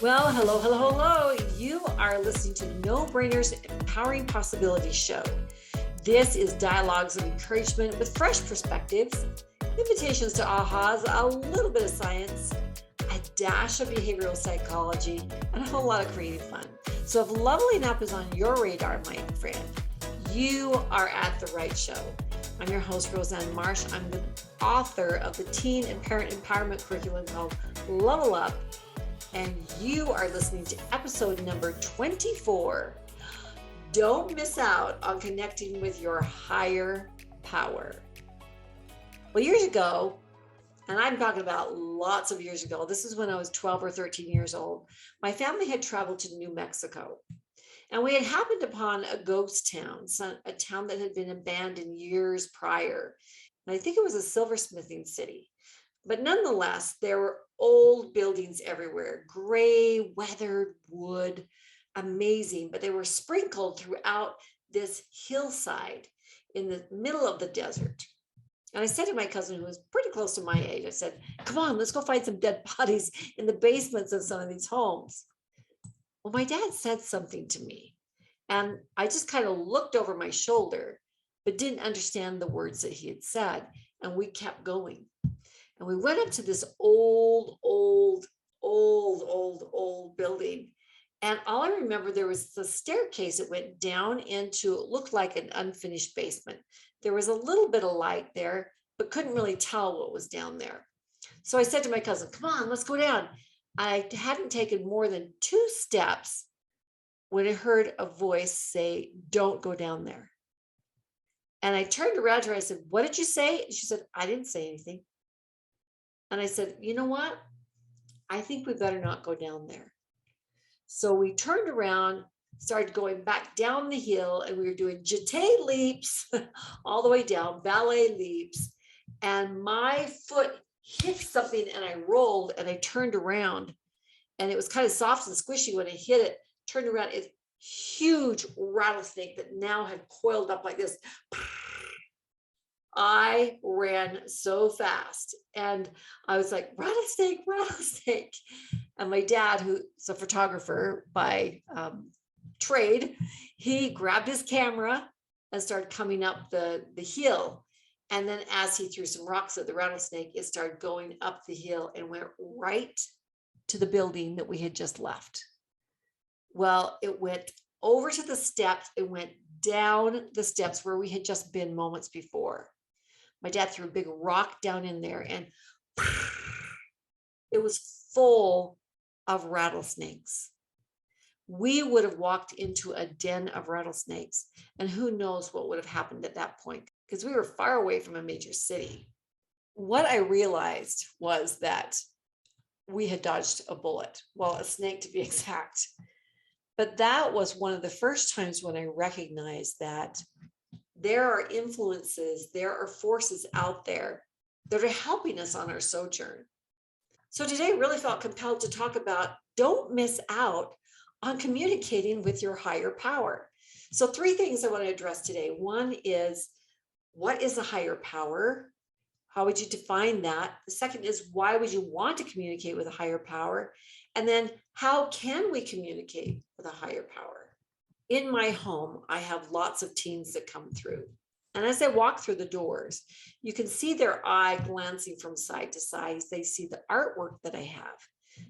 Well, hello, hello, hello. You are listening to No Brainers Empowering Possibilities Show. This is dialogues of encouragement with fresh perspectives, invitations to ahas, a little bit of science, a dash of behavioral psychology, and a whole lot of creative fun. So if leveling up is on your radar, my friend, you are at the right show. I'm your host, Roseanne Marsh. I'm the author of the teen and parent empowerment curriculum called Level Up, and you are listening to episode number 24. Don't miss out on connecting with your higher power. Well, years ago, and I'm talking about lots of years ago, this is when I was 12 or 13 years old, my family had traveled to New Mexico. And we had happened upon a ghost town, a town that had been abandoned years prior. And I think it was a silversmithing city. But nonetheless, there were old buildings everywhere, gray, weathered wood, amazing. But they were sprinkled throughout this hillside in the middle of the desert. And I said to my cousin, who was pretty close to my age, I said, come on, let's go find some dead bodies in the basements of some of these homes. Well, my dad said something to me, and I just kind of looked over my shoulder, but didn't understand the words that he had said. And we kept going. And we went up to this old building. And all I remember, there was the staircase that went down into, it looked like an unfinished basement. There was a little bit of light there, but couldn't really tell what was down there. So I said to my cousin, come on, let's go down. I hadn't taken more than 2 steps when I heard a voice say, don't go down there. And I turned around to her, I said, what did you say? She said, I didn't say anything. And I said, you know what? I think we better not go down there. So we turned around, started going back down the hill, and we were doing jeté leaps all the way down, ballet leaps. And my foot hit something and I rolled and I turned around, and it was kind of soft and squishy when I hit it. Turned around, it's huge rattlesnake that now had coiled up like this. I ran so fast and I was like, rattlesnake, rattlesnake. And my dad, who's a photographer by trade, he grabbed his camera and started coming up the hill. And then as he threw some rocks at the rattlesnake, it started going up the hill and went right to the building that we had just left. Well, it went over to the steps. It went down the steps where we had just been moments before. My dad threw a big rock down in there, and it was full of rattlesnakes. We would have walked into a den of rattlesnakes, and who knows what would have happened at that point, because we were far away from a major city. What I realized was that we had dodged a bullet, well, a snake to be exact. But that was one of the first times when I recognized that there are influences, there are forces out there that are helping us on our sojourn. So today I really felt compelled to talk about don't miss out on communicating with your higher power. So 3 things I want to address today. One is, what is a higher power? How would you define that? The second is, why would you want to communicate with a higher power? And then how can we communicate with a higher power? In my home, I have lots of teens that come through. And as they walk through the doors, you can see their eye glancing from side to side. They see the artwork that I have.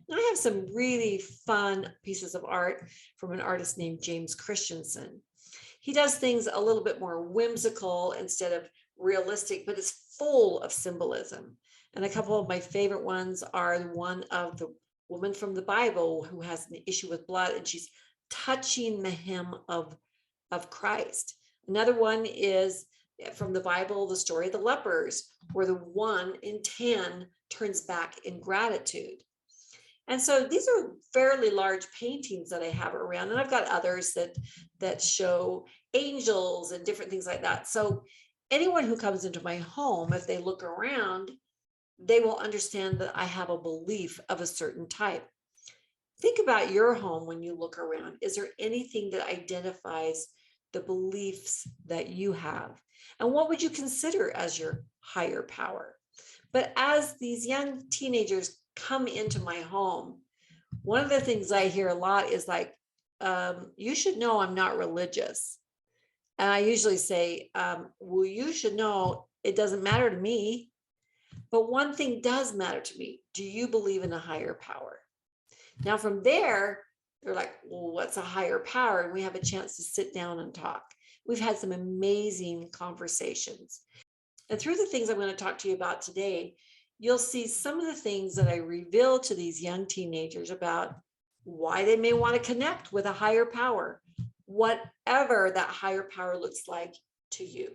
And I have some really fun pieces of art from an artist named James Christensen. He does things a little bit more whimsical instead of realistic, but it's full of symbolism. And a couple of my favorite ones are one of the woman from the Bible who has an issue with blood, and she's touching the hem of Christ. Another one is from the Bible, the story of the lepers, where the 1 in 10 turns back in gratitude. And so these are fairly large paintings that I have around, and I've got others that show angels and different things like that. So anyone who comes into my home, if they look around, they will understand that I have a belief of a certain type. Think about your home when you look around. Is there anything that identifies the beliefs that you have? And what would you consider as your higher power? But as these young teenagers come into my home, One of the things I hear a lot is like, you should know I'm not religious. And I usually say, well, you should know it doesn't matter to me. But one thing does matter to me. Do you believe in a higher power? Now, from there, they're like, well, what's a higher power? And we have a chance to sit down and talk. We've had some amazing conversations. And through the things I'm going to talk to you about today, you'll see some of the things that I reveal to these young teenagers about why they may want to connect with a higher power, whatever that higher power looks like to you.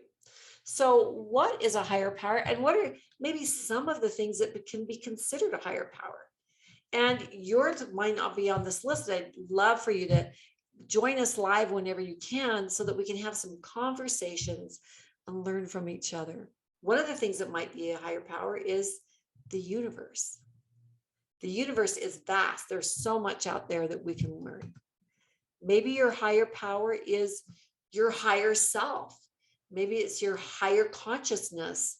So, what is a higher power, and what are maybe some of the things that can be considered a higher power? And yours might not be on this list. I'd love for you to join us live whenever you can so that we can have some conversations and learn from each other. One of the things that might be a higher power is the universe. The universe is vast. There's so much out there that we can learn. Maybe your higher power is your higher self. Maybe it's your higher consciousness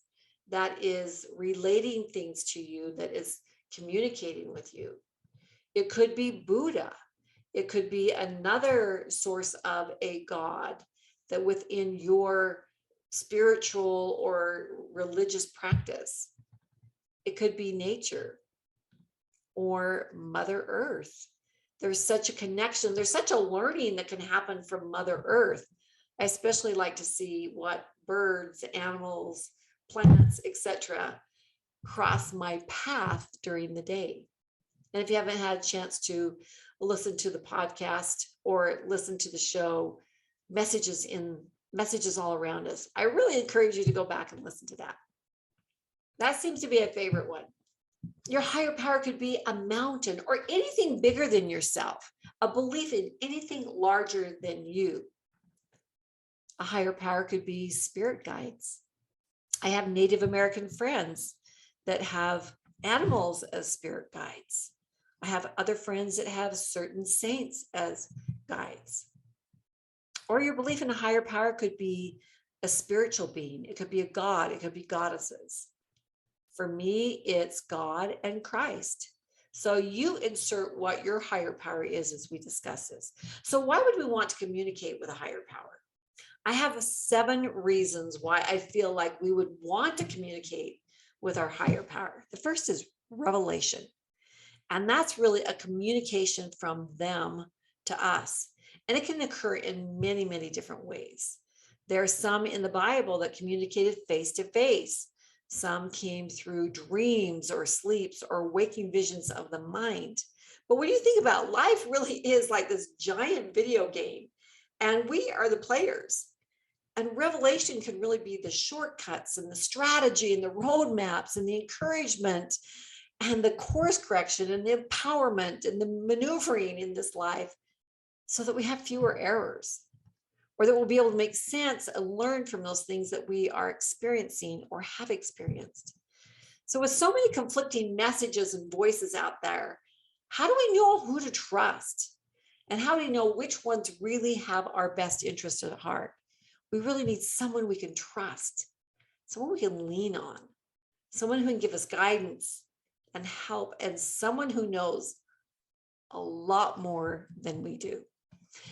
that is relating things to you, that is communicating with you. It could be Buddha. It could be another source of a God that within your spiritual or religious practice. It could be nature or Mother Earth. There's such a connection. There's such a learning that can happen from Mother Earth. I especially like to see what birds, animals, plants, etc. cross my path during the day. And if you haven't had a chance to listen to the podcast or listen to the show, messages all around us, I really encourage you to go back and listen to that. That seems to be a favorite one. Your higher power could be a mountain or anything bigger than yourself, a belief in anything larger than you. A higher power could be spirit guides. I have Native American friends that have animals as spirit guides. I have other friends that have certain saints as guides. Or your belief in a higher power could be a spiritual being. It could be a god. It could be goddesses. For me, it's God and Christ. So you insert what your higher power is as we discuss this. So why would we want to communicate with a higher power? I have 7 reasons why I feel like we would want to communicate with our higher power. The first is revelation. And that's really a communication from them to us. And it can occur in many, many different ways. There are some in the Bible that communicated face to face. Some came through dreams or sleeps or waking visions of the mind. But when you think about life, really is like this giant video game, and we are the players. And revelation can really be the shortcuts and the strategy and the roadmaps and the encouragement and the course correction and the empowerment and the maneuvering in this life so that we have fewer errors, or that we'll be able to make sense and learn from those things that we are experiencing or have experienced. So with so many conflicting messages and voices out there, how do we know who to trust? And how do we know which ones really have our best interest at heart? We really need someone we can trust, someone we can lean on, someone who can give us guidance and help, and someone who knows a lot more than we do.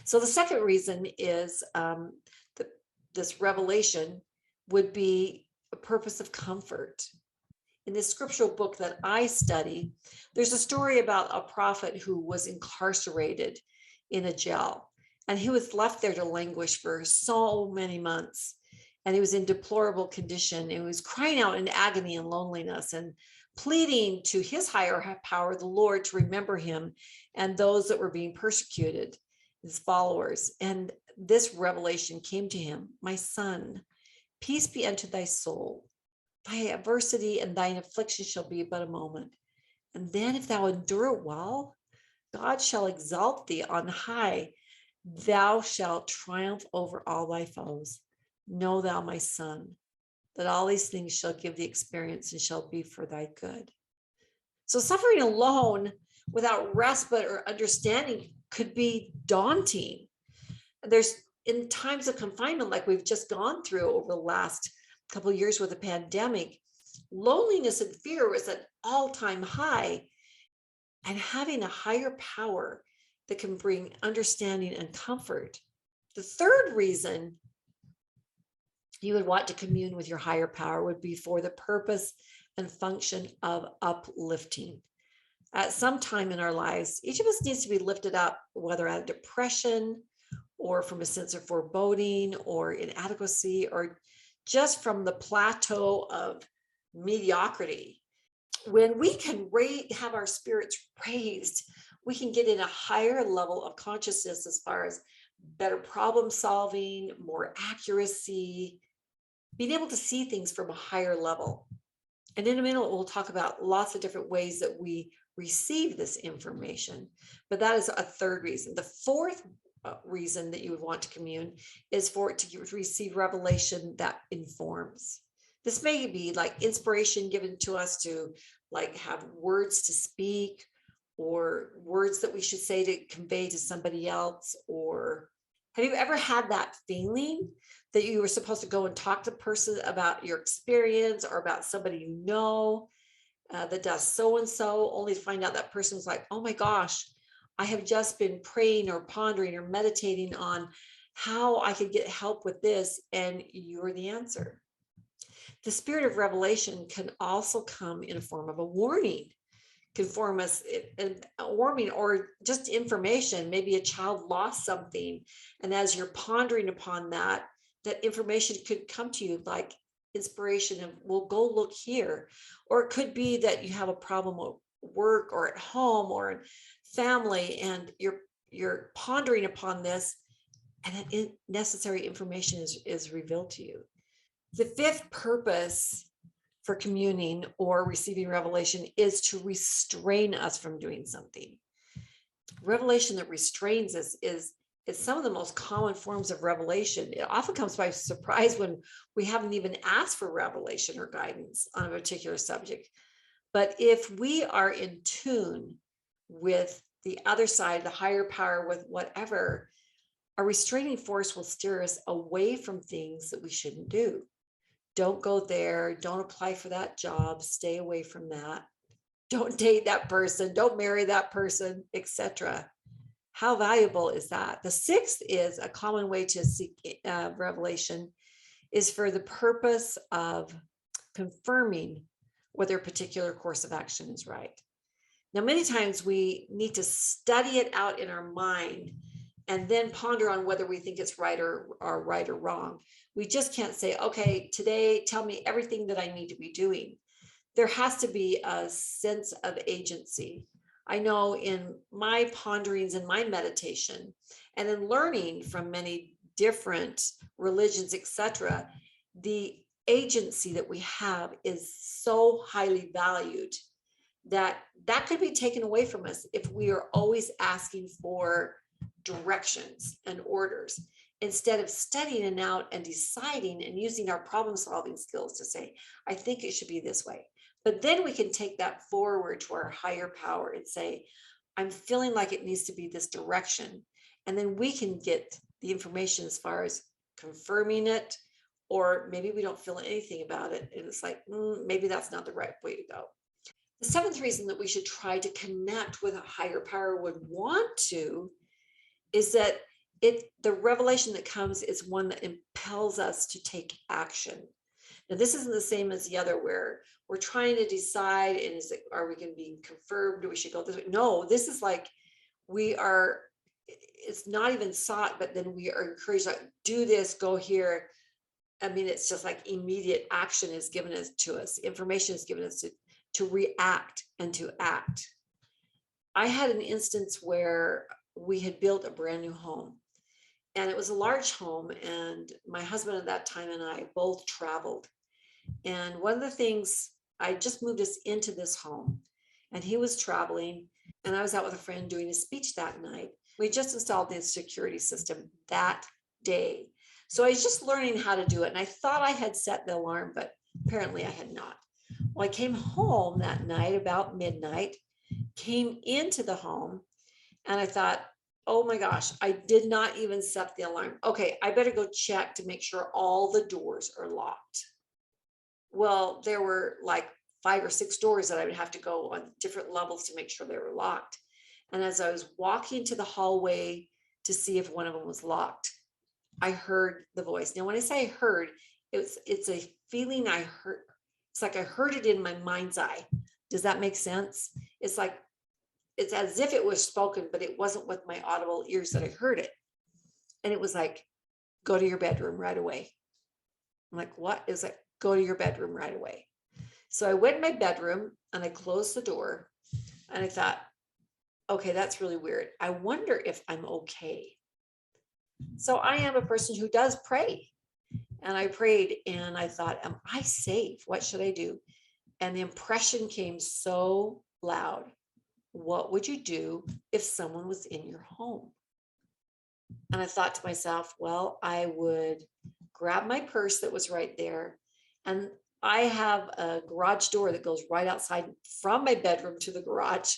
So the second reason is this revelation would be a purpose of comfort. In this scriptural book that I study, there's a story about a prophet who was incarcerated in a jail, and he was left there to languish for so many months. And he was in deplorable condition. And he was crying out in agony and loneliness and pleading to his higher power, the Lord, to remember him and those that were being persecuted, his followers. And this revelation came to him: my son, peace be unto thy soul. Thy adversity and thine affliction shall be but a moment. And then if thou endure it well, God shall exalt thee on high. Thou shalt triumph over all thy foes. Know thou, my son, that all these things shall give thee experience and shall be for thy good. So suffering alone without respite or understanding could be daunting. There's, in times of confinement like we've just gone through over the last couple of years with the pandemic, loneliness and fear was at all-time high. and having a higher power that can bring understanding and comfort. The third reason you would want to commune with your higher power would be for the purpose and function of uplifting. At some time in our lives, each of us needs to be lifted up, whether out of depression or from a sense of foreboding or inadequacy, or just from the plateau of mediocrity. When we can have our spirits raised, we can get in a higher level of consciousness as far as better problem solving, more accuracy, being able to see things from a higher level. And in a minute, we'll talk about lots of different ways that we receive this information. But that is a third reason. The fourth reason that you would want to commune is for it to receive revelation that informs. This may be like inspiration given to us to like have words to speak, or words that we should say to convey to somebody else. Or have you ever had that feeling that you were supposed to go and talk to a person about your experience or about somebody you know that does so and so, only to find out that person's like, oh my gosh, I have just been praying or pondering or meditating on how I could get help with this, and you're the answer. The spirit of revelation can also come in a form of a warning, can form us a warning or just information. Maybe a child lost something, and as you're pondering upon that, that information could come to you like inspiration of, well, go look here. Or it could be that you have a problem at work or at home or in family, and you're pondering upon this, and then necessary information is revealed to you. The fifth purpose for communing or receiving revelation is to restrain us from doing something. Revelation that restrains us is some of the most common forms of revelation. It often comes by surprise when we haven't even asked for revelation or guidance on a particular subject. But if we are in tune with the other side, the higher power, with whatever, a restraining force will steer us away from things that we shouldn't do. Don't go there. Don't apply for that job. Stay away from that. Don't date that person. Don't marry that person, etc. How valuable is that? The sixth is a common way to seek revelation is for the purpose of confirming whether a particular course of action is right. Now, many times we need to study it out in our mind and then ponder on whether we think it's right or right or wrong. We just can't say, okay, today, tell me everything that I need to be doing. There has to be a sense of agency. I know in my ponderings and my meditation and in learning from many different religions, etc., the agency that we have is so highly valued that could be taken away from us if we are always asking for directions and orders, instead of studying it out and deciding and using our problem solving skills to say, I think it should be this way. But then we can take that forward to our higher power and say, I'm feeling like it needs to be this direction. And then we can get the information as far as confirming it, or maybe we don't feel anything about it. And it's like, maybe that's not the right way to go. The seventh reason that we should try to connect with a higher power would want to is that the revelation that comes is one that impels us to take action. Now, this isn't the same as the other where we're trying to decide, and is it, are we going to be confirmed, or we should go this way? No, this is like it's not even sought, but then we are encouraged, like, do this, go here. I mean, it's just like immediate action is given to us. Information is given us to react and to act. I had an instance where we had built a brand new home, and it was a large home, and my husband at that time and I both traveled. And one of the things, I just moved us into this home, and he was traveling, and I was out with a friend doing a speech that night. We just installed the security system that day. So I was just learning how to do it. And I thought I had set the alarm, but apparently I had not. Well, I came home that night about midnight, came into the home, and I thought, oh my gosh, I did not even set the alarm. Okay, I better go check to make sure all the doors are locked. Well, there were like 5 or 6 doors that I would have to go on different levels to make sure they were locked. And as I was walking to the hallway to see if one of them was locked, I heard the voice. Now, when I say I heard, it's a feeling I heard. It's like I heard it in my mind's eye. Does that make sense? It's like it's as if it was spoken, but it wasn't with my audible ears that I heard it. And it was like, go to your bedroom right away. I'm like, what? It was like, go to your bedroom right away. So I went in my bedroom and I closed the door and I thought, okay, that's really weird. I wonder if I'm okay. So I am a person who does pray. And I prayed and I thought, am I safe? What should I do? And the impression came so loud. What would you do if someone was in your home? And I thought to myself, well, I would grab my purse that was right there. And I have a garage door that goes right outside from my bedroom to the garage.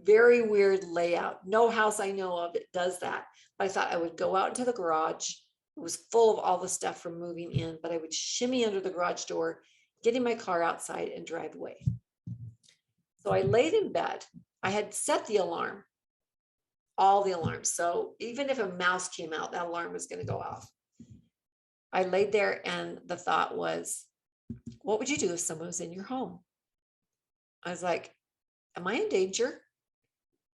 Very weird layout. No house I know of it does that. But I thought I would go out into the garage. It was full of all the stuff from moving in, but I would shimmy under the garage door, get in my car outside and drive away. So I laid in bed. I had set the alarm, all the alarms. So even if a mouse came out, that alarm was going to go off. I laid there and the thought was, what would you do if someone was in your home? I was like, am I in danger?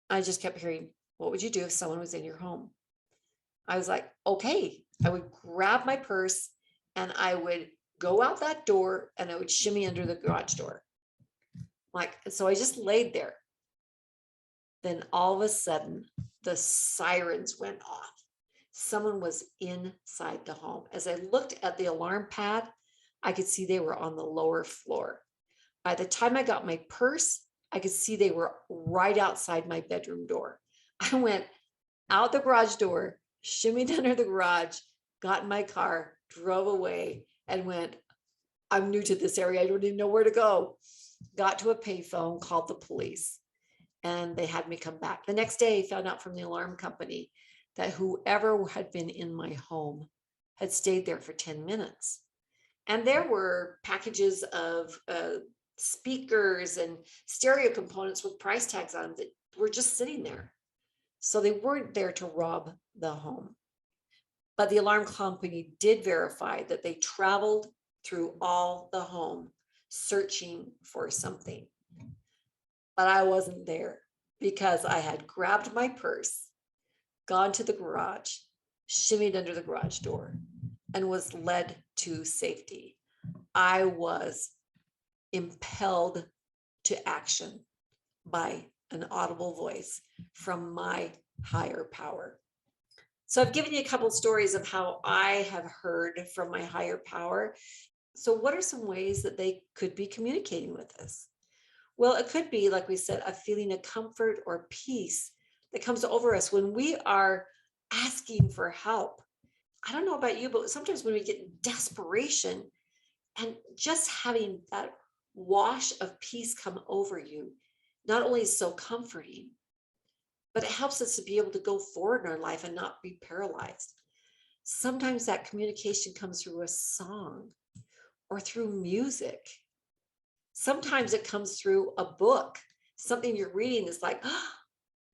I just kept hearing, what would you do if someone was in your home? I was like, okay. I would grab my purse and I would go out that door and I would shimmy under the garage door. Like, so I just laid there. Then all of a sudden, the sirens went off. Someone was inside the home. As I looked at the alarm pad, I could see they were on the lower floor. By the time I got my purse, I could see they were right outside my bedroom door. I went out the garage door, shimmied under the garage, got in my car, drove away, and went, I'm new to this area. I don't even know where to go. Got to a payphone, called the police, and they had me come back. The next day, I found out from the alarm company that whoever had been in my home had stayed there for 10 minutes. And there were packages of speakers and stereo components with price tags on them that were just sitting there. So they weren't there to rob the home. But the alarm company did verify that they traveled through all the home searching for something. But I wasn't there because I had grabbed my purse, gone to the garage, shimmied under the garage door, and was led to safety. I was impelled to action by an audible voice from my higher power. So I've given you a couple of stories of how I have heard from my higher power. So what are some ways that they could be communicating with us? Well, it could be, like we said, a feeling of comfort or peace that comes over us when we are asking for help. I don't know about you, but sometimes when we get in desperation and just having that wash of peace come over you, not only is so comforting, but it helps us to be able to go forward in our life and not be paralyzed. Sometimes that communication comes through a song or through music. Sometimes it comes through a book, something you're reading is like,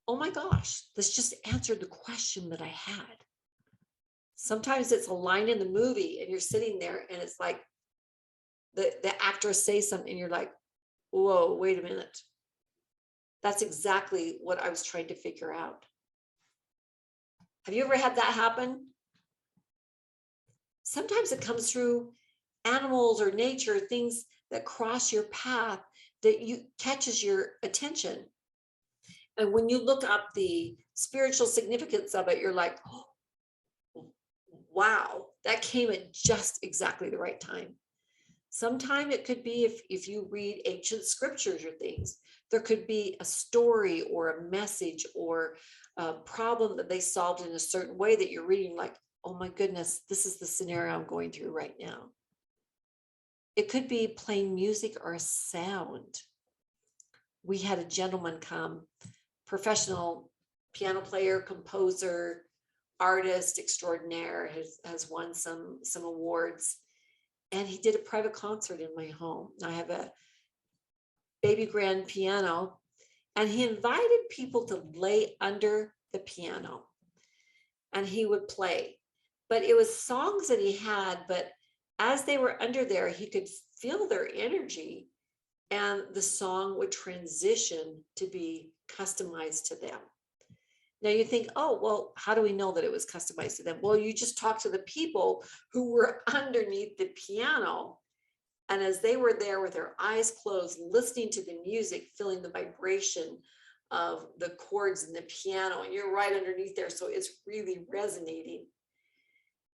oh my gosh, this just answered the question that I had. Sometimes it's a line in the movie and you're sitting there and it's like the actress says something and you're like, whoa, wait a minute. That's exactly what I was trying to figure out. Have you ever had that happen? Sometimes it comes through animals or nature, things that cross your path that you catches your attention. And when you look up the spiritual significance of it, you're like, oh, wow, that came at just exactly the right time. Sometimes it could be if you read ancient scriptures or things, there could be a story or a message or a problem that they solved in a certain way that you're reading like, oh my goodness, this is the scenario I'm going through right now. It could be playing music or a sound. We had a gentleman come, professional piano player, composer, artist extraordinaire, has won some awards. And he did a private concert in my home. I have a baby grand piano, and he invited people to lay under the piano and he would play. But it was songs that he had, but as they were under there, he could feel their energy and the song would transition to be customized to them. Now you think, oh, well, how do we know that it was customized to them? Well, you just talk to the people who were underneath the piano. And as they were there with their eyes closed, listening to the music, feeling the vibration of the chords in the piano, and you're right underneath there, so it's really resonating.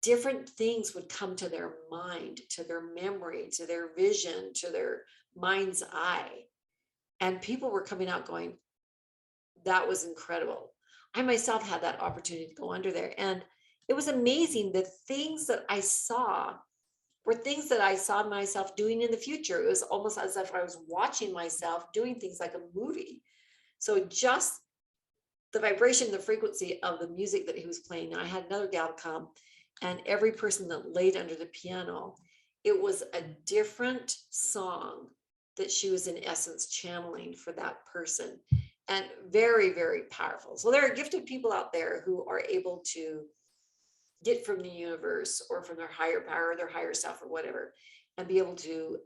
Different things would come to their mind, to their memory, to their vision, to their mind's eye. And people were coming out going, that was incredible. I myself had that opportunity to go under there. And it was amazing. The things that I saw were things that I saw myself doing in the future. It was almost as if I was watching myself doing things like a movie. So just the vibration, the frequency of the music that he was playing. I had another gal come, and every person that laid under the piano, it was a different song that she was in essence channeling for that person. And very, very powerful. So there are gifted people out there who are able to get from the universe or from their higher power, or their higher self, or whatever, and be able to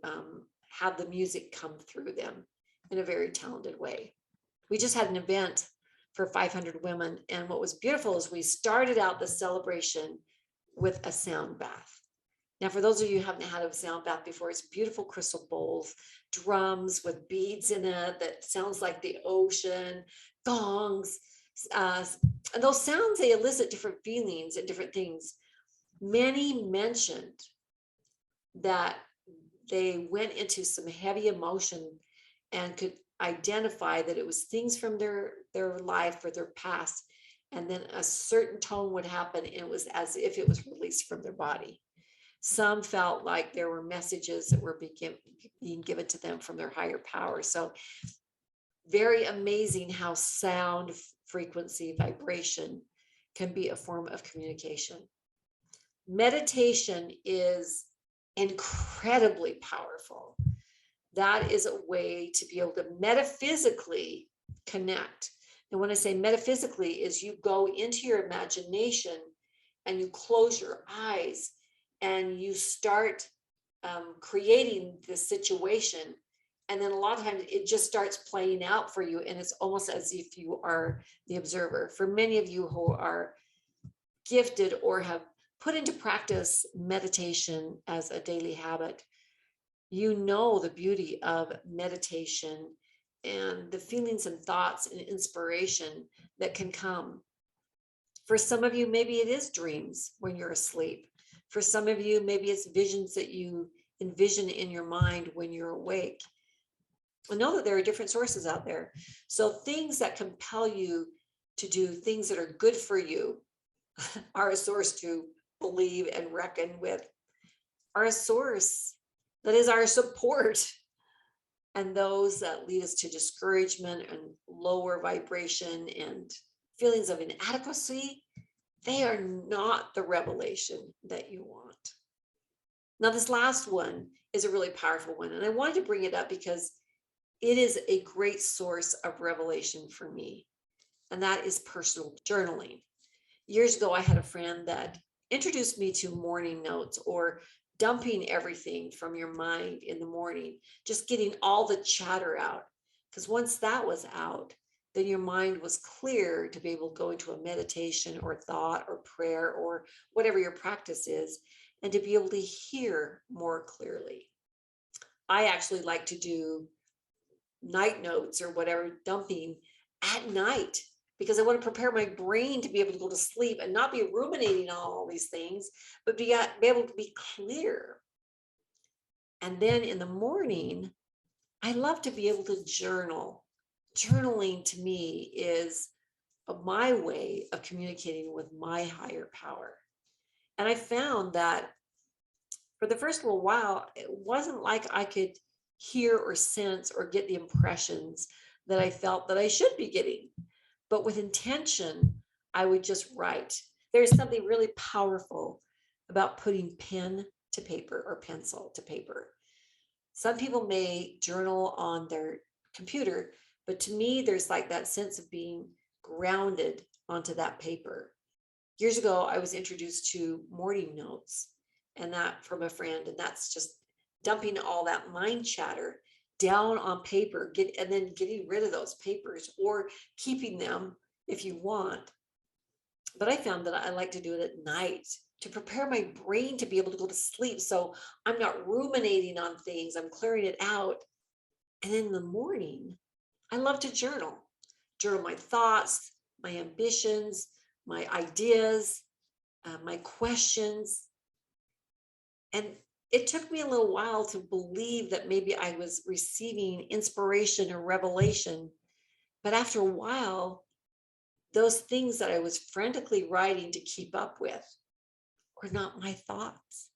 have the music come through them in a very talented way. We just had an event for 500 women, and what was beautiful is we started out the celebration with a sound bath. Now, for those of you who haven't had a sound bath before, it's beautiful crystal bowls, drums with beads in it that sounds like the ocean, gongs, and those sounds, they elicit different feelings and different things. Many mentioned that they went into some heavy emotion and could identify that it was things from their life or their past, and then a certain tone would happen and it was as if it was released from their body. Some felt like there were messages that were being given to them from their higher power. So very amazing how sound, frequency, vibration can be a form of communication. Meditation is incredibly powerful. That is a way to be able to metaphysically connect. And when I say metaphysically, is you go into your imagination and you close your eyes and you start creating this situation. And then a lot of times it just starts playing out for you. And it's almost as if you are the observer. For many of you who are gifted or have put into practice meditation as a daily habit, you know the beauty of meditation and the feelings and thoughts and inspiration that can come. For some of you, maybe it is dreams when you're asleep. For some of you, maybe it's visions that you envision in your mind when you're awake. I know that there are different sources out there. So things that compel you to do things that are good for you are a source to believe and reckon with, are a source that is our support. And those that lead us to discouragement and lower vibration and feelings of inadequacy, they are not the revelation that you want. Now, this last one is a really powerful one. And I wanted to bring it up because it is a great source of revelation for me. And that is personal journaling. Years ago, I had a friend that introduced me to morning notes, or dumping everything from your mind in the morning, just getting all the chatter out. Because once that was out, then your mind was clear to be able to go into a meditation or thought or prayer or whatever your practice is, and to be able to hear more clearly. I actually like to do night notes or whatever, dumping at night, because I want to prepare my brain to be able to go to sleep and not be ruminating on all these things, but be able to be clear. And then in the morning, I love to be able to journal. Journaling to me is my way of communicating with my higher power. And I found that for the first little while, it wasn't like I could hear or sense or get the impressions that I felt that I should be getting. But with intention, I would just write. There's something really powerful about putting pen to paper or pencil to paper. Some people may journal on their computer, but to me, there's like that sense of being grounded onto that paper. Years ago, I was introduced to morning notes and that from a friend, and that's just dumping all that mind chatter down on paper, and then getting rid of those papers or keeping them if you want. But I found that I like to do it at night to prepare my brain to be able to go to sleep. So I'm not ruminating on things, I'm clearing it out. And in the morning, I love to journal my thoughts, my ambitions, my ideas, my questions. And it took me a little while to believe that maybe I was receiving inspiration or revelation. But after a while, those things that I was frantically writing to keep up with were not my thoughts,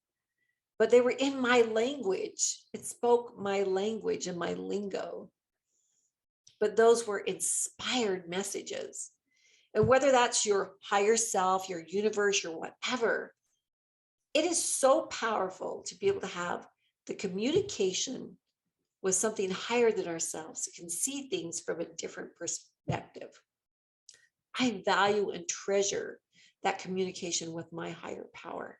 but they were in my language. It spoke my language and my lingo. But those were inspired messages. And whether that's your higher self, your universe, your whatever, it is so powerful to be able to have the communication with something higher than ourselves that can see things from a different perspective. I value and treasure that communication with my higher power.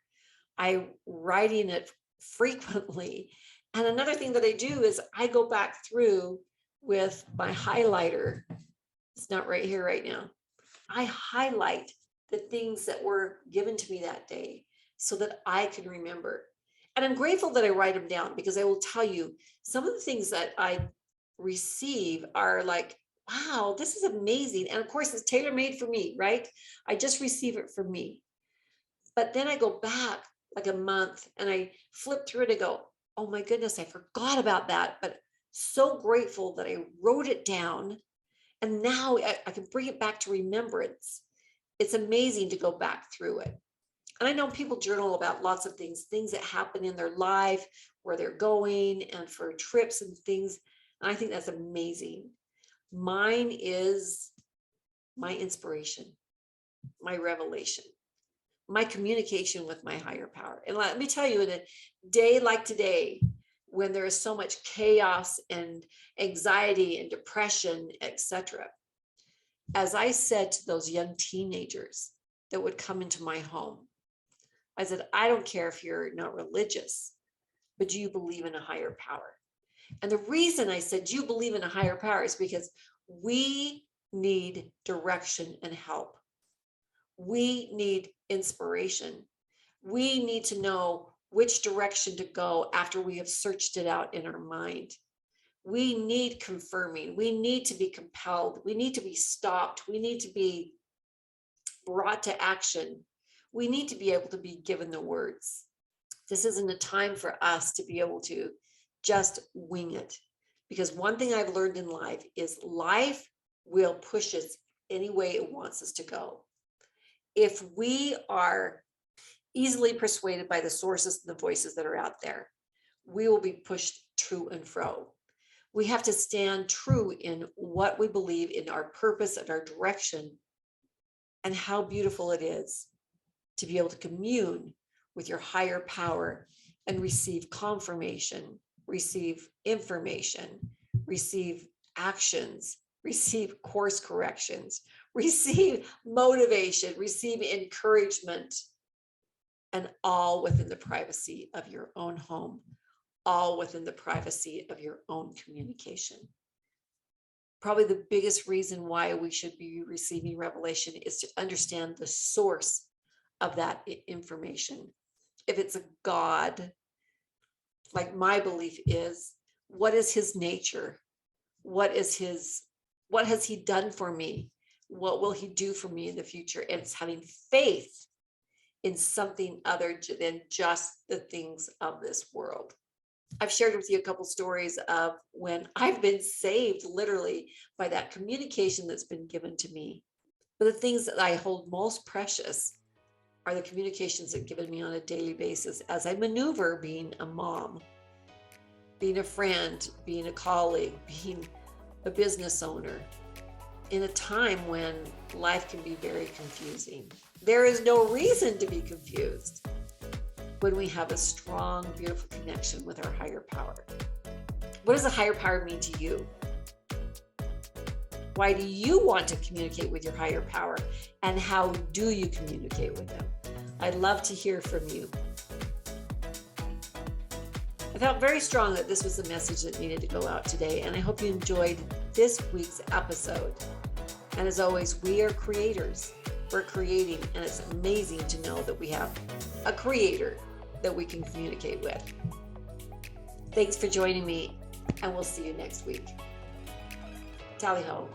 I writing it frequently. And another thing that I do is I go back through with my highlighter. It's not right here right now. I highlight the things that were given to me that day so that I can remember. And I'm grateful that I write them down, because I will tell you some of the things that I receive are like, wow, this is amazing. And of course, it's tailor made for me, right? I just receive it for me. But then I go back like a month and I flip through it and go, oh my goodness, I forgot about that. But so grateful that I wrote it down. And now I can bring it back to remembrance. It's amazing to go back through it. And I know people journal about lots of things that happen in their life, where they're going, and for trips and things. And I think that's amazing. Mine is my inspiration, my revelation, my communication with my higher power. And let me tell you, in a day like today, when there is so much chaos and anxiety and depression, etc., as I said to those young teenagers that would come into my home, I said, I don't care if you're not religious, but do you believe in a higher power? And the reason I said, do you believe in a higher power, is because we need direction and help. We need inspiration. We need to know which direction to go after we have searched it out in our mind. We need confirming. We need to be compelled. We need to be stopped. We need to be brought to action. We need to be able to be given the words. This isn't a time for us to be able to just wing it. Because one thing I've learned in life is life will push us any way it wants us to go. If we are easily persuaded by the sources and the voices that are out there, we will be pushed to and fro. We have to stand true in what we believe, in our purpose and our direction, and how beautiful it is to be able to commune with your higher power and receive confirmation, receive information, receive actions, receive course corrections, receive motivation, receive encouragement, and all within the privacy of your own home, all within the privacy of your own communication. Probably the biggest reason why we should be receiving revelation is to understand the source of that information. If it's a God, like my belief is, what is his nature? What has he done for me? What will he do for me in the future? And it's having faith in something other than just the things of this world. I've shared with you a couple stories of when I've been saved literally by that communication that's been given to me. But the things that I hold most precious are the communications that are given me on a daily basis as I maneuver being a mom, being a friend, being a colleague, being a business owner, in a time when life can be very confusing. There is no reason to be confused when we have a strong, beautiful connection with our higher power. What does a higher power mean to you? Why do you want to communicate with your higher power? And how do you communicate with them? I'd love to hear from you. I felt very strong that this was a message that needed to go out today, and I hope you enjoyed this week's episode. And as always, we are creators. We're creating, and it's amazing to know that we have a creator that we can communicate with. Thanks for joining me, and we'll see you next week. Tally ho.